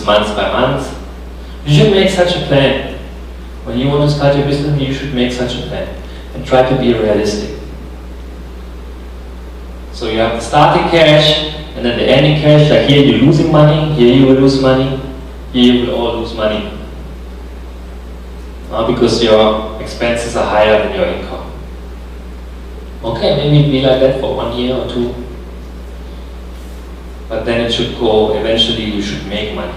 month by month. You should make such a plan. When you want to start your business, you should make such a plan and try to be realistic. So you have the starting cash and then the ending cash. Like here you're losing money, here you will lose money, here you will all lose money. Because your expenses are higher than your income. Okay, maybe be like that for 1 year or 2. But then it should go, eventually you should make money.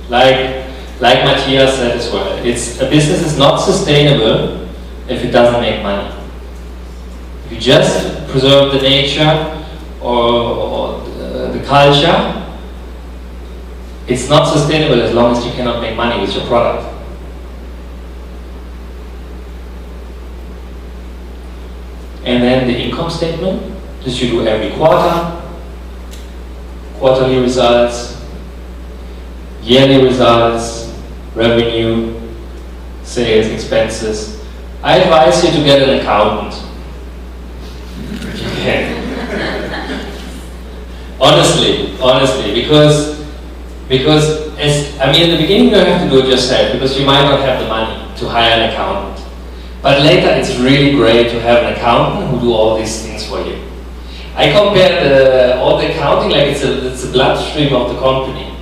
Like Matthias said as well, a business is not sustainable if it doesn't make money. If you just preserve the nature or the culture, it's not sustainable as long as you cannot make money with your product. And then the income statement, this you do every quarter, quarterly results, yearly results, revenue, sales, expenses. I advise you to get an accountant. Okay. Honestly, because in the beginning you have to do it yourself because you might not have the money to hire an accountant. But later it's really great to have an accountant who do all these things for you. I compare all the accounting like it's a bloodstream of the company.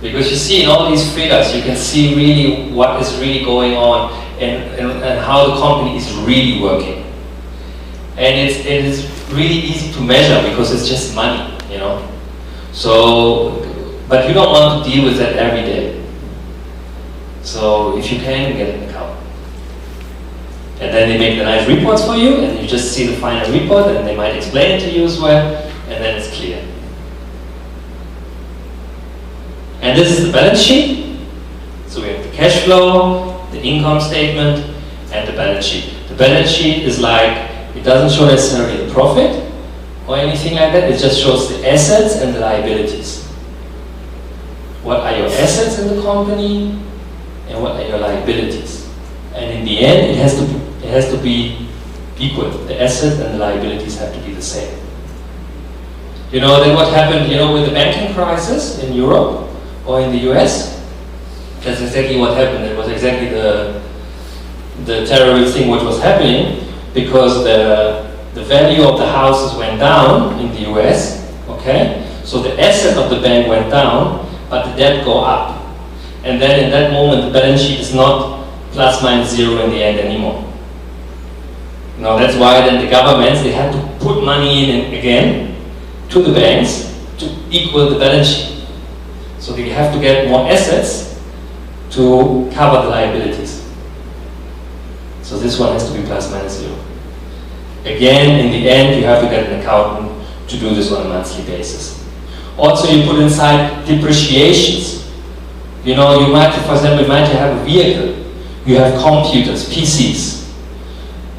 Because you see in all these figures, you can see really what is really going on and how the company is really working. And it is really easy to measure because it's just money, you know. So, but you don't want to deal with that every day. So if you can, get an accountant. And then they make the nice reports for you, and you just see the final report, and they might explain it to you as well, and then it's clear. And this is the balance sheet. So we have the cash flow, the income statement, and the balance sheet. The balance sheet is like, it doesn't show necessarily the profit or anything like that, it just shows the assets and the liabilities. What are your assets in the company, and what are your liabilities? And in the end, it has to be equal. The assets and the liabilities have to be the same. You know, then what happened, you know, with the banking crisis in Europe or in the US? That's exactly what happened. It was exactly the terrible thing what was happening, because the value of the houses went down in the US, okay? So the asset of the bank went down, but the debt go up. And then in that moment, the balance sheet is not plus minus zero in the end anymore. You know, that's why then the governments, they had to put money in again to the banks to equal the balance sheet. So they have to get more assets to cover the liabilities. So this one has to be plus minus zero. Again, in the end, you have to get an accountant to do this on a monthly basis. Also, you put inside depreciations. You know, you might, for example, have a vehicle. You have computers, PCs.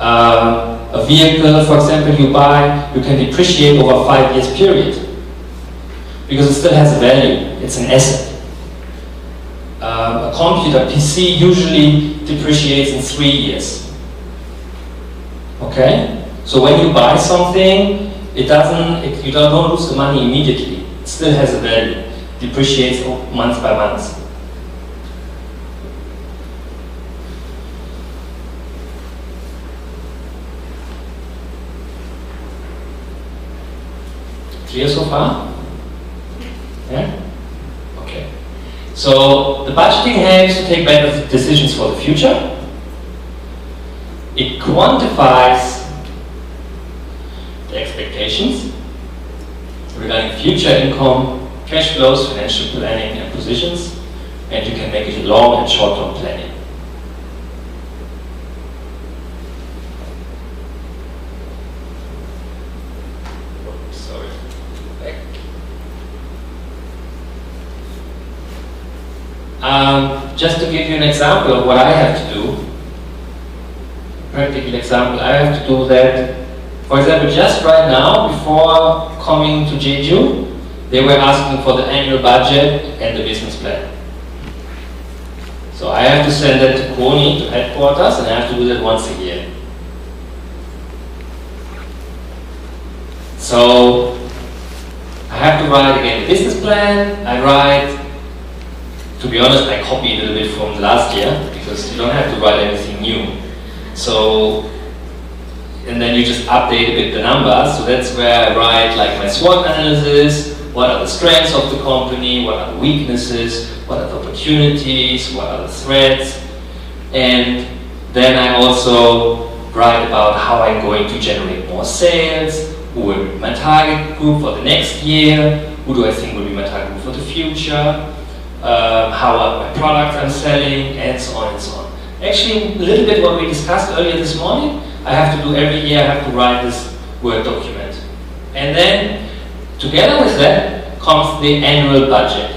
A vehicle, for example, you buy, you can depreciate over a 5 years period. Because it still has a value, it's an asset. A computer, PC, usually depreciates in 3 years. Okay? So when you buy something, you don't lose the money immediately. It still has a value. Depreciates month by month. Clear so far? Yeah? Okay. So the budgeting helps to take better decisions for the future. It quantifies the expectations regarding future income, cash flows, financial planning and positions, and you can make it long and short-term planning. Just to give you an example of what I have to do, practical example, I have to do that. For example, just right now, before coming to Jeju, they were asking for the annual budget and the business plan. So I have to send that to Kony, to headquarters, and I have to do that once a year. So I have to write again the business plan. I write, to be honest, I copy a little bit from last year because you don't have to write anything new. So, and then you just update a bit the numbers. So that's where I write like my SWOT analysis, what are the strengths of the company, what are the weaknesses, what are the opportunities, what are the threats. And then I also write about how I'm going to generate more sales, who will be my target group for the next year, who do I think will be my target group for the future, how are my products I'm selling, and so on and so on. Actually, a little bit what we discussed earlier this morning, I have to do every year, I have to write this Word document. And then, together with that, comes the annual budget.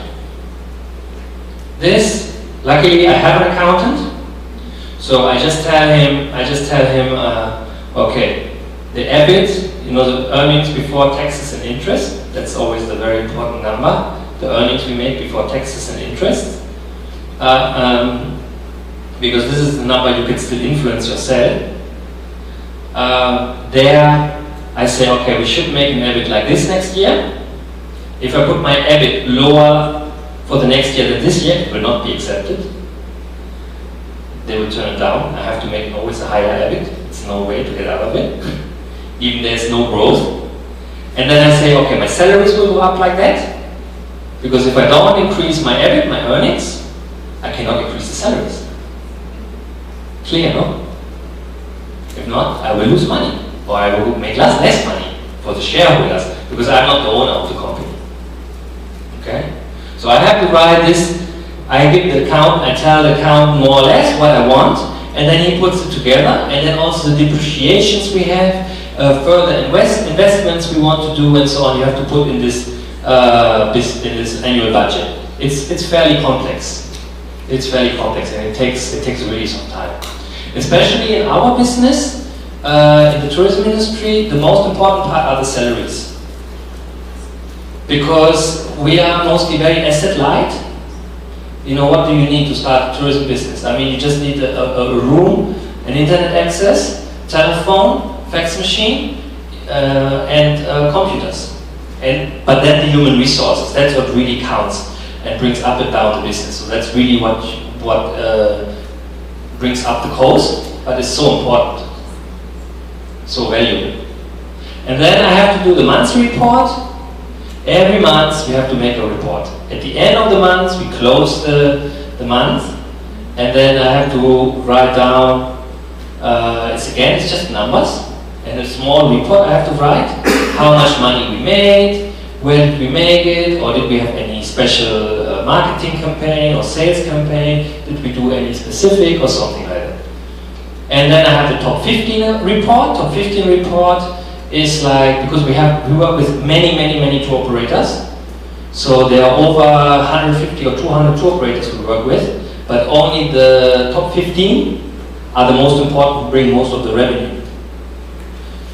This, luckily I have an accountant, so I just tell him, okay, the EBIT, you know, the earnings before taxes and interest, that's always the very important number, the earnings we make before taxes and interest. Because this is the number you can still influence yourself. There, I say, okay, we should make an EBIT like this next year. If I put my EBIT lower for the next year than this year, it will not be accepted. They will turn it down. I have to make always a higher EBIT. It's no way to get out of it. Even there's no growth. And then I say, okay, my salaries will go up like that. Because if I don't increase my EBIT, my earnings, I cannot increase the salaries. Clear, no? If not, I will lose money. Or I will make less money for the shareholders. Because I'm not the owner of the company. Okay? So I have to write this. I give the account, I tell the account more or less what I want, and then he puts it together, and then also the depreciations we have, further investments we want to do, and so on. You have to put in this annual budget. It's fairly complex. It's fairly complex, and it takes really some time. Especially in our business, in the tourism industry, the most important part are the salaries, because we are mostly very asset light. You know, what do you need to start a tourism business? I mean, you just need a room, an internet access, telephone, fax machine, and computers. But then the human resources, that's what really counts and brings up and down the business. So that's really what brings up the cost, but it's so important, so valuable. And then I have to do the monthly report. Every month we have to make a report. At the end of the month we close the month, and then I have to write down, it's just numbers, and a small report I have to write, how much money we made, where did we make it, or did we have any special marketing campaign or sales campaign, did we do any specific or something like that. And then I have the top 15 report. Top 15 report is like, because we work with many tour operators, so there are over 150 or 200 tour operators we work with, but only the top 15 are the most important, bring most of the revenue.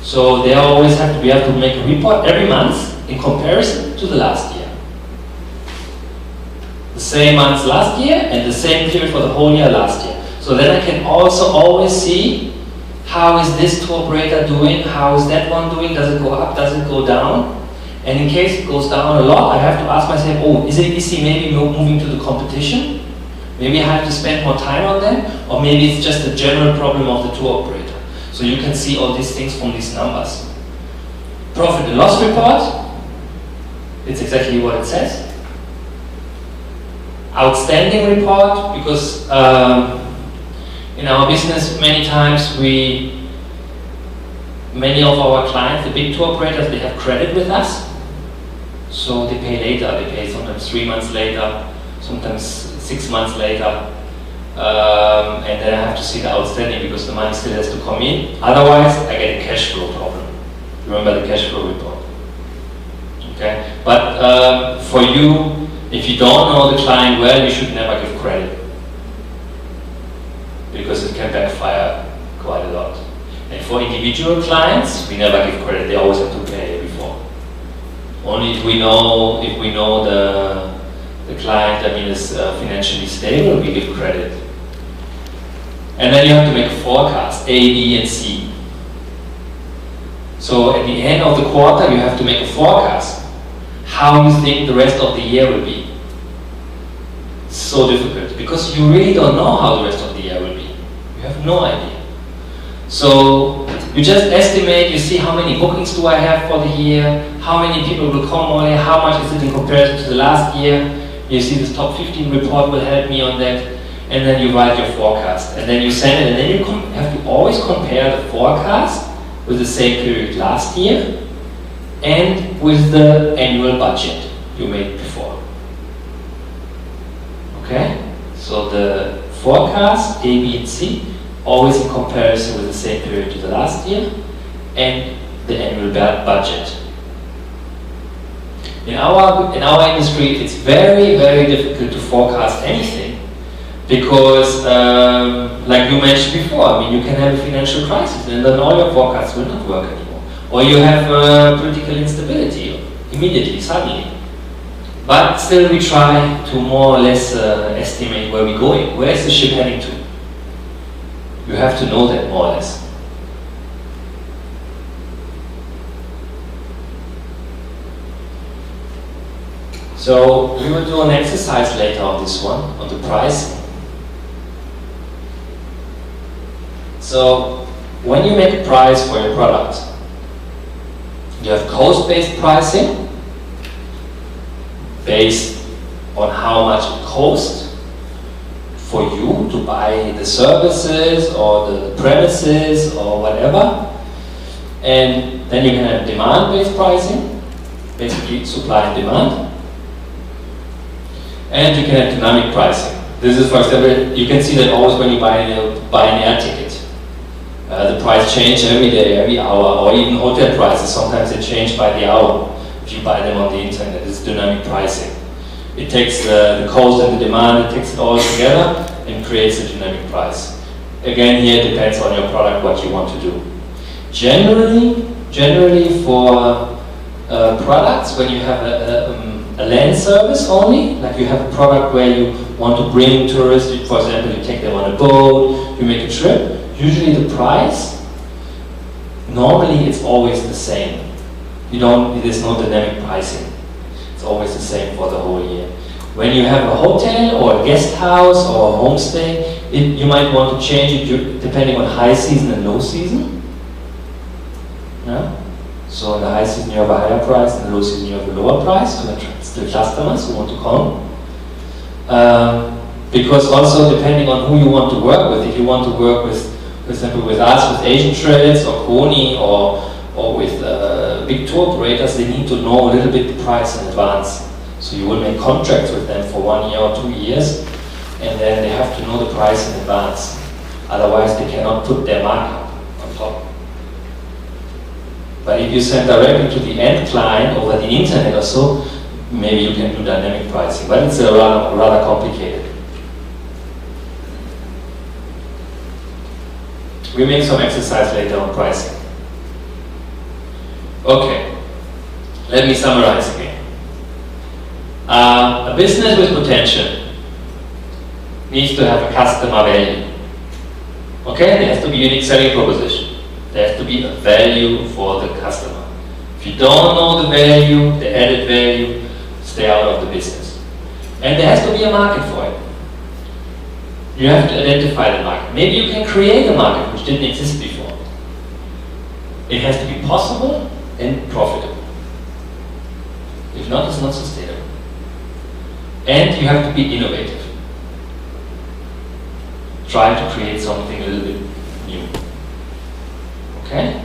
So we have to make a report every month in comparison to the last year. The same month last year and the same period for the whole year last year. So then I can also always see, how is this tour operator doing? How is that one doing? Does it go up? Does it go down? And in case it goes down a lot, I have to ask myself, oh, is he maybe moving to the competition? Maybe I have to spend more time on them? Or maybe it's just a general problem of the tour operator. So you can see all these things from these numbers. Profit and loss report. It's exactly what it says. Outstanding report, because in our business, many times many of our clients, the big tour operators, they have credit with us. So they pay later, they pay sometimes 3 months later, sometimes 6 months later. And then I have to see the outstanding because the money still has to come in. Otherwise, I get a cash flow problem. Remember the cash flow report. Okay? But for you, if you don't know the client well, you should never give credit, because it can backfire quite a lot. And for individual clients, we never give credit. They always have to pay before. Only if we know the client, is financially stable, we give credit. And then you have to make a forecast, A, B, and C. So at the end of the quarter, you have to make a forecast. how you think the rest of the year will be. It's so difficult because you really don't know how the rest of the year will be. You have no idea. So you just estimate, you see how many bookings do I have for the year, how many people will come on here, how much is it in comparison to the last year. You see this top 15 report will help me on that, and then you write your forecast. And then you send it, and then you have to always compare the forecast with the same period last year and with the annual budget you made before. Okay? So the forecast, A, B, and C, always in comparison with the same period to the last year, and the annual budget. In our industry, it's very, very difficult to forecast anything because, like you mentioned before, I mean, you can have a financial crisis and then all your forecasts will not work anymore. Or you have political instability immediately, suddenly. But still we try to more or less estimate where we're going. Where is the ship heading to? You have to know that more or less. So we will do an exercise later on this one, on the pricing. So when you make a price for your product, you have cost-based pricing, based on how much it costs for you to buy the services or the premises or whatever. And then you can have demand-based pricing, basically supply and demand. And you can have dynamic pricing. This is, for example, you can see that always when you buy an air ticket. The price changes every day, every hour, or even hotel prices. Sometimes they change by the hour. If you buy them on the internet, it's dynamic pricing. It takes the cost and the demand, it takes it all together and creates a dynamic price. Again, here it depends on your product, what you want to do. Generally for products, when you have a land service only, like you have a product where you want to bring tourists, for example, you take them on a boat, you make a trip, usually the price, normally it's always the same. There's no dynamic pricing. It's always the same for the whole year. When you have a hotel or a guest house or a homestay, you might want to change it depending on high season and low season. Yeah? So in the high season you have a higher price, in the low season you have a lower price to attract the customers who want to come. Because also depending on who you want to work with, if you want to work with, for example, with us, with Asian Trails or Kony or with big tour operators, they need to know a little bit the price in advance. So you will make contracts with them for 1 year or 2 years, and then they have to know the price in advance. Otherwise they cannot put their markup on top. But if you send directly to the end client over the internet or so, maybe you can do dynamic pricing, but it's rather complicated. We make some exercise later on pricing. Okay, let me summarize again. A business with potential needs to have a customer value. Okay, there has to be a unique selling proposition. There has to be a value for the customer. If you don't know the value, the added value, stay out of the business. And there has to be a market for it. You have to identify the market. Maybe you can create a market which didn't exist before. It has to be possible and profitable. If not, it's not sustainable. And you have to be innovative. Try to create something a little bit new. Okay?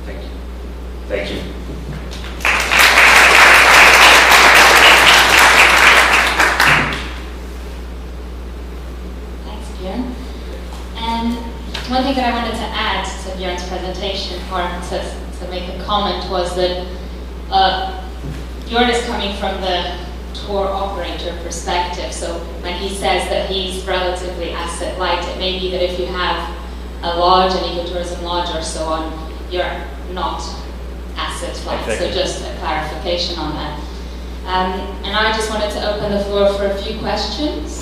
Thank you. Thank you. Thanks, Björn. And one thing that I wanted to add to Björn's presentation, or to make a comment, was that Björn is coming from the tour operator perspective. So when he says that he's relatively asset light, it may be that if you have a lodge, an ecotourism lodge or so on, you're not asset light. Exactly. So just a clarification on that. And I just wanted to open the floor for a few questions.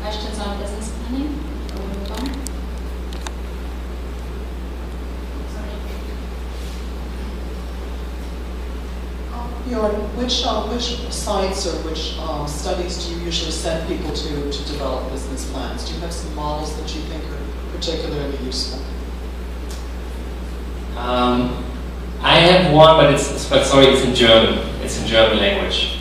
Questions on business planning? Or we move on? Sorry. Bjorn, which sites or which studies do you usually send people to develop business plans? Do you have some models that you think are particularly useful? I have one, but it's in German. It's in German language,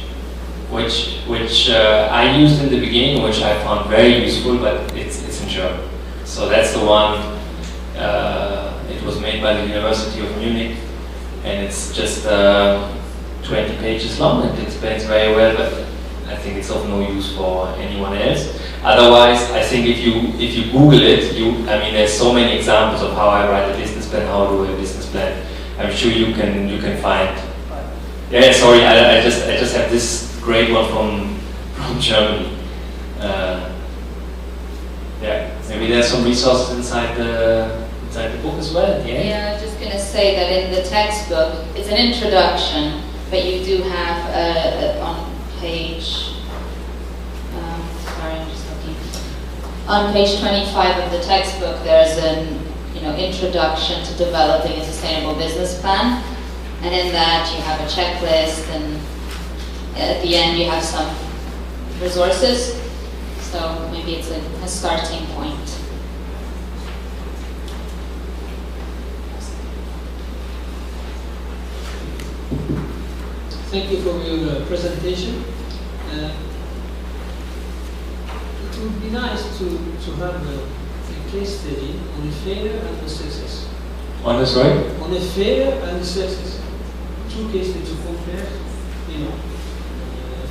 which I used in the beginning, which I found very useful, but it's in German. So that's the one. It was made by the University of Munich, and it's just 20 pages long. It explains very well, but I think it's of no use for anyone else. Otherwise, I think if you Google it, there's so many examples of how I write a business plan, how I do a business plan. I'm sure you can find. Yeah, sorry, I just have this great one from Germany. Yeah, maybe there's some resources inside the book as well. Yeah, I was just going to say that in the textbook, it's an introduction, but you do have on page. Sorry, I'm just looking. On page 25 of the textbook, there's an introduction to developing a sustainable business plan, and in that you have a checklist, and at the end you have some resources. So maybe it's a starting point. Thank you for your presentation. It would be nice to have a case study on a failure and a success. On this, right? On a failure and a success. Two cases to compare,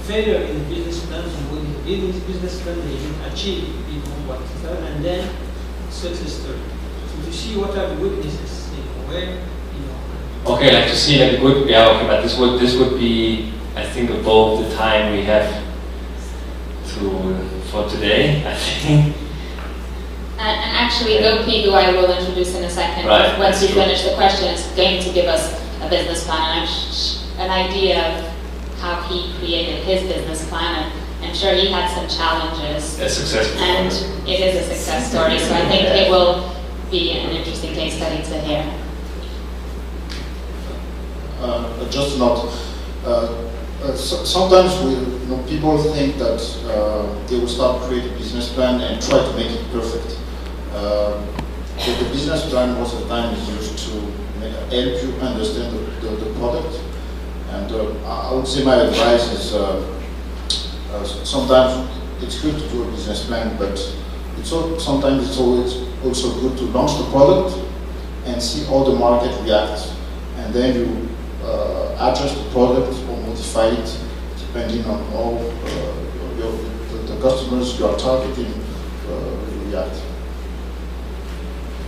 failure in business plans, when in this business plan they can achieve whatever, and then success story. So to see what are the weaknesses, where, Okay, like to see like a good, okay, but this would be, I think, above the time we have for today, I think. And actually, Gopi, who I will introduce in a second, right, once you finish the question, is going to give us a business plan and an idea of how he created his business plan. And I'm sure he had some challenges. A successful and story. It is a success story, so I think it will be an interesting case study to hear. Just not. Sometimes people think that they will start creating a business plan and try to make it perfect. The business plan most of the time is used to help you understand the product. And I would say my advice is sometimes it's good to do a business plan, but sometimes it's always also good to launch the product and see how the market reacts, and then you adjust the product or modify it depending on how the customers you are targeting react.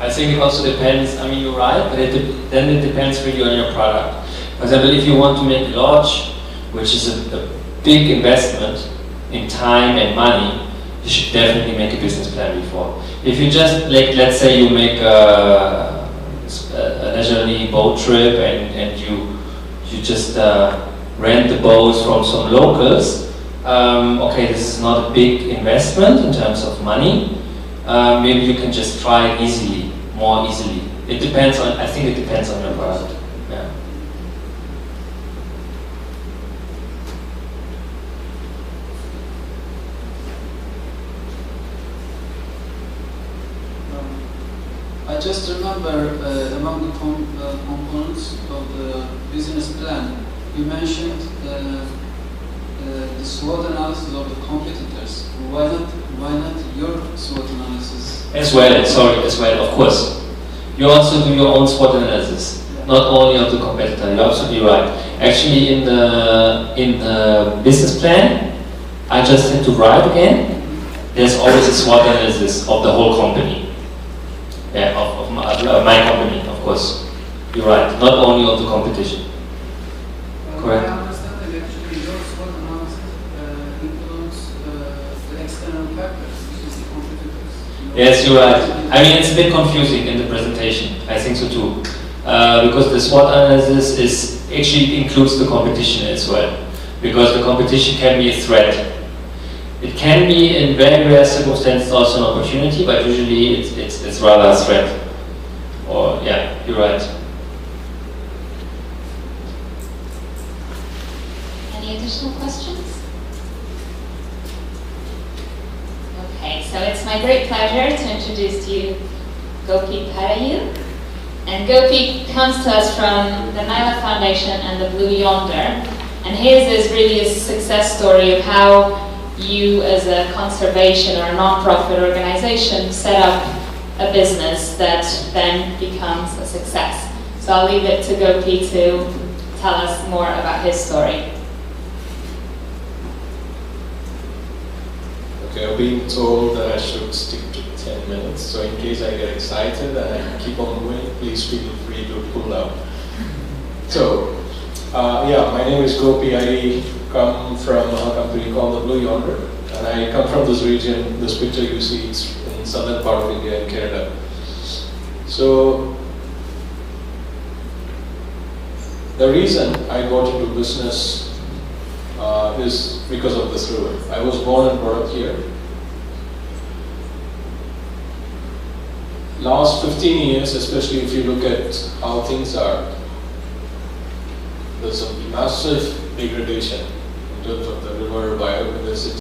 I think it also depends, you're right, but then it depends really on your product. For example, if you want to make a launch, which is a big investment in time and money, you should definitely make a business plan before. If you just, let's say you make a leisurely boat trip and you just rent the boats from some locals, okay, this is not a big investment in terms of money. Maybe you can just try it more easily. It depends on, I think it depends on your product. Yeah. I just remember among the components of the business plan, you mentioned the SWOT analysis of the competitors. Why not your SWOT analysis? As well, of course. You also do your own SWOT analysis, not only of the competitor. You're absolutely right. Actually, in the business plan, I just had to write again. There's always a SWOT analysis of the whole company. Yeah, of my company, of course. You're right. Not only of the competition. Correct. I understand that actually your SWOT analysis includes the external factors, which is the competitors. Yes, you're right. It's a bit confusing in the presentation. I think so too. Because the SWOT analysis actually includes the competition as well. Because the competition can be a threat. It can be, in very rare circumstances, also an opportunity, but usually it's rather a threat. Or, yeah, you're right. Any additional questions? Okay, so it's my great pleasure to introduce to you Gopi Parayu. And Gopi comes to us from the Nyla Foundation and the Blue Yonder. And his is really a success story of how you as a conservation or a non-profit organization set up a business that then becomes a success. So I'll leave it to Gopi to tell us more about his story. Okay, I've been told that I should stick to 10 minutes, so in case I get excited and I keep on going, please feel free to pull out. So, yeah, my name is Gopi. I come from a company called the Blue Yonder, and I come from this region. This picture you see, it's in southern part of India, in Kerala. So, the reason I got into business is because of this river. I was born and brought up here. Last 15 years, especially if you look at how things are, there's a massive degradation in terms of the river biodiversity.